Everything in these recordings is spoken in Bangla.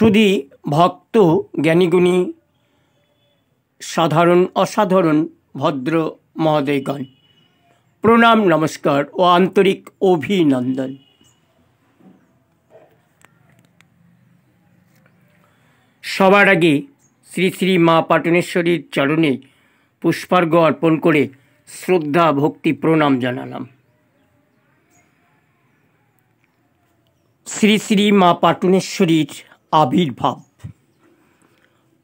শুধু ভক্ত জ্ঞানীগুণী সাধারণ অসাধারণ ভদ্র মহোদয়গণ, প্রণাম নমস্কার ও আন্তরিক অভিনন্দন। সবার আগে শ্রী শ্রী মা পাটনেশ্বরীর চরণে পুষ্পার্ঘ্য অর্পণ করে শ্রদ্ধা ভক্তি প্রণাম জানালাম। শ্রী শ্রী মা পাটনেশ্বরীর আবির্ভাব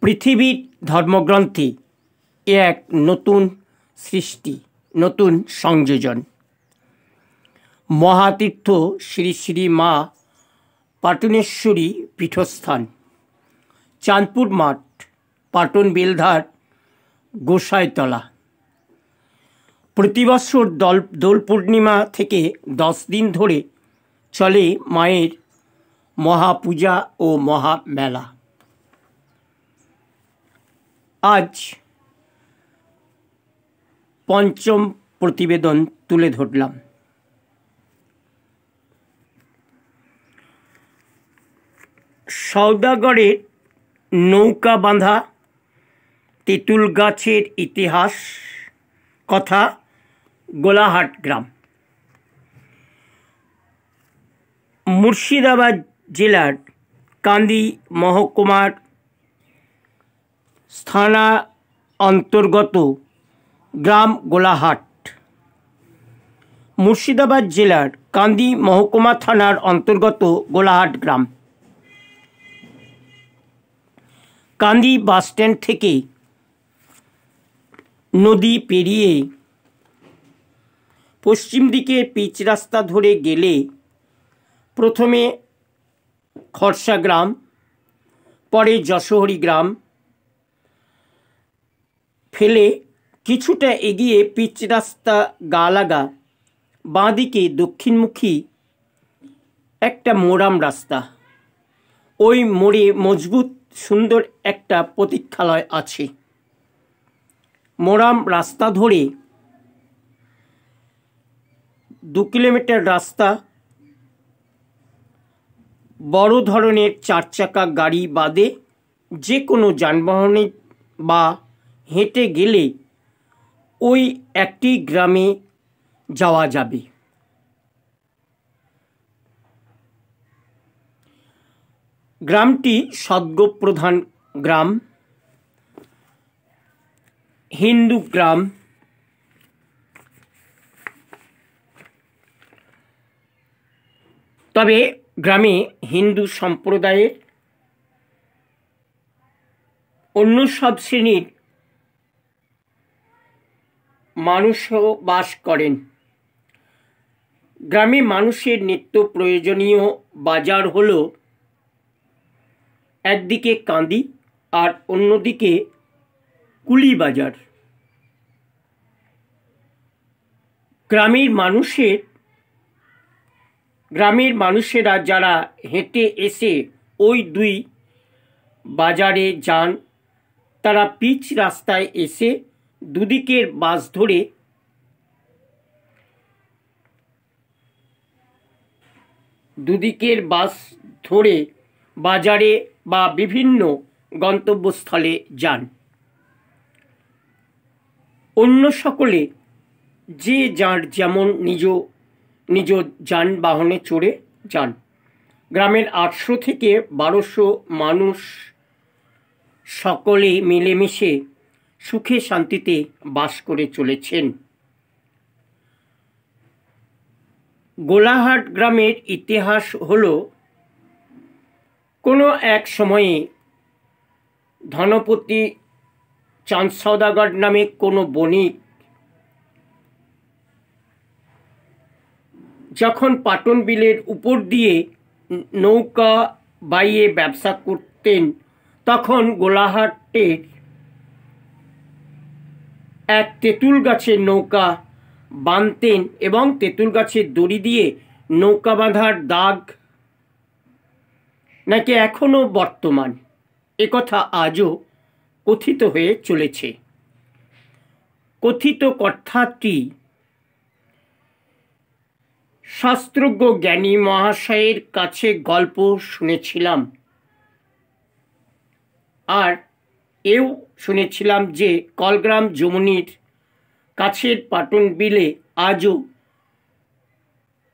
পৃথিবীর ধর্মগ্রন্থে এক নতুন সৃষ্টি, নতুন সংযোজন। মহাতীর্থ শ্রী শ্রী মা পাটনেশ্বরী পীঠস্থান, চাঁদপুর মাঠ, পাটন বেলধার গোসাইতলা। প্রতিবৎসর দোল পূর্ণিমা থেকে 10 দিন ধরে চলে মায়ের মহাপূজা ও মহামেলা। আজ পঞ্চম প্রতিবেদন তুলে ধরলাম। সওদাগরের নৌকা বাঁধা তেঁতুল গাছের ইতিহাস কথা গোলাহাট গ্রাম। মুর্শিদাবাদ জেলার কান্দি মহকুমার থানা অন্তর্গত গ্রাম গোলাহাট। মুর্শিদাবাদ জেলার কান্দি মহকুমা থানার অন্তর্গত গোলাহাট গ্রাম। কান্দি বাসস্ট্যান্ড থেকে নদী পেরিয়ে পশ্চিম দিকে পিচ রাস্তা ধরে গেলে প্রথমে খরসা গ্রাম, পরে যশোহরি গ্রাম ফেলে কিছুটা এগিয়ে পিচ রাস্তা গা লাগা বাঁদিকে দক্ষিণমুখী একটা মোরাম রাস্তা। ওই মোড়ে মজবুত সুন্দর একটা প্রতীক্ষালয় আছে। মোরাম রাস্তা ধরে 2 কিলোমিটার রাস্তা বড় ধরনের 4 চাকা গাড়ি বাদে যে কোনো যানবাহনে বা হেঁটে গেলে ওই একটি গ্রামে যাওয়া যাবে। গ্রামটি সদ্গোপ্রধান গ্রাম, হিন্দু গ্রাম। তবে গ্রামে হিন্দু সম্প্রদায়ের অন্য সব শ্রেণীর মানুষও বাস করেন। গ্রামে মানুষের নিত্য প্রয়োজনীয় বাজার হলো একদিকে কান্দি আর অন্যদিকে কুলি বাজার। গ্রামের মানুষেরা যারা হেঁটে এসে ওই 2 বাজারে যান, তারা পিচ রাস্তায় এসে দুদিকের বাস ধরে বাজারে বা বিভিন্ন গন্তব্যস্থলে যান। অন্য সকলে যে যার যেমন নিজ নিজ যানবাহনে চড়ে যান। গ্রামের 800 থেকে 1200 মানুষ সকলে মিলেমিশে সুখে শান্তিতে বাস করে চলেছেন। গোলাহাট গ্রামের ইতিহাস হলো, কোনো এক সময়ে ধনপতি চাঁদ সওদাগর নামে কোনো বণিক যখন পাটন বিলের উপর দিয়ে নৌকা বাইয়ে ব্যবসা করতেন, তখন গোলাহাটের এক তেঁতুল গাছের নৌকা বাঁধতেন এবং তেঁতুল গাছের দড়ি দিয়ে নৌকা বাঁধার দাগ নাকি এখনো বর্তমান, একথা আজও কথিত হয়ে চলেছে। কথিত কথাটি শাস্ত্রজ্ঞ জ্ঞানী মহাশয়ের কাছে গল্প শুনেছিলাম। আর এও শুনেছিলাম যে কলগ্রাম যমুনির কাছের পাটন বিলে আজও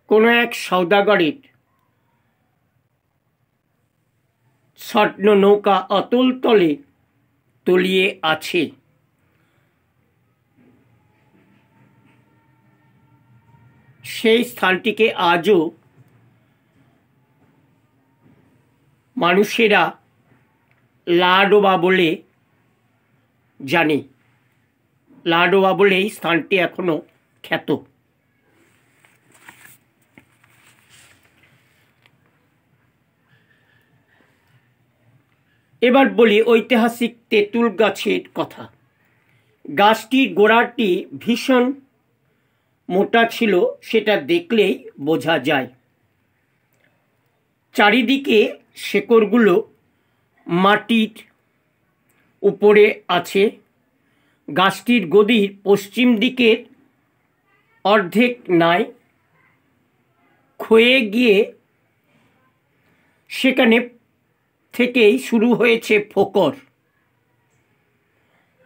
কোনো এক সওদাগরের স্বর্ণ নৌকা অতল তলে তলিয়ে আছে। সেই স্থানটিকে আজও মানুষেরা লাডোবা বলে জানে। লাডোবা বলে এই স্থানটি এখনো খ্যাত। এবার বলি ঐতিহাসিক তেঁতুল গাছের কথা। গাছটির গোড়াটি ভীষণ মোটা ছিল, সেটা দেখলেই বোঝা যায়। চারিদিকে শেকড়গুলো মাটির উপরে আছে। গাছটির গদির পশ্চিম দিকের অর্ধেক নাই ক্ষয়ে গিয়ে সেখানে থেকেই শুরু হয়েছে ফোকর।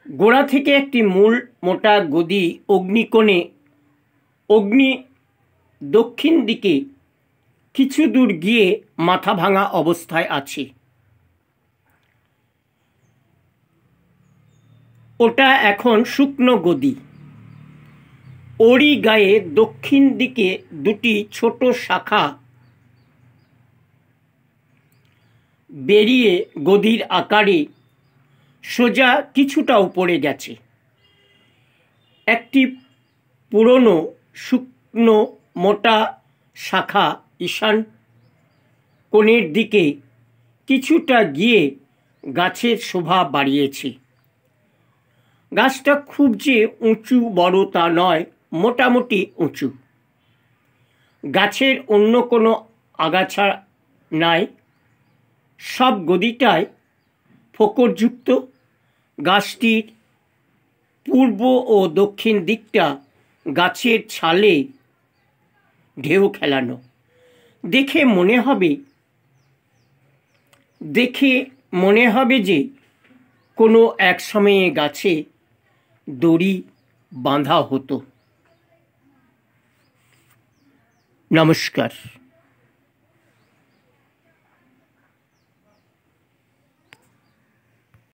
গোড়া থেকে একটি মূল মোটা গদি অগ্নি দক্ষিণ দিকে কিছু দূর গিয়ে মাথা ভাঙা অবস্থায় আছে। ওটা এখন শুকনো গদি। ওরই গায়ে দক্ষিণ দিকে দুটি ছোট শাখা বেরিয়ে গদির আকারে সোজা কিছুটা উপরে গেছে। একটি পুরনো শুকনো মোটা শাখা ঈশান কোণের দিকে কিছুটা গিয়ে গাছের শোভা বাড়িয়েছে। গাছটা খুব যে উঁচু বড় তা নয়, মোটামুটি উঁচু। গাছের অন্য কোনো আগাছা নাই, সব গদিটায় ফোকরযুক্ত। গাছটির পূর্ব ও দক্ষিণ দিকটা গাছের ছালে ঢেউ খেলানো। দেখে মনে হবে যে কোনো এক সময়ে গাছে দড়ি বাঁধা হতো। নমস্কার।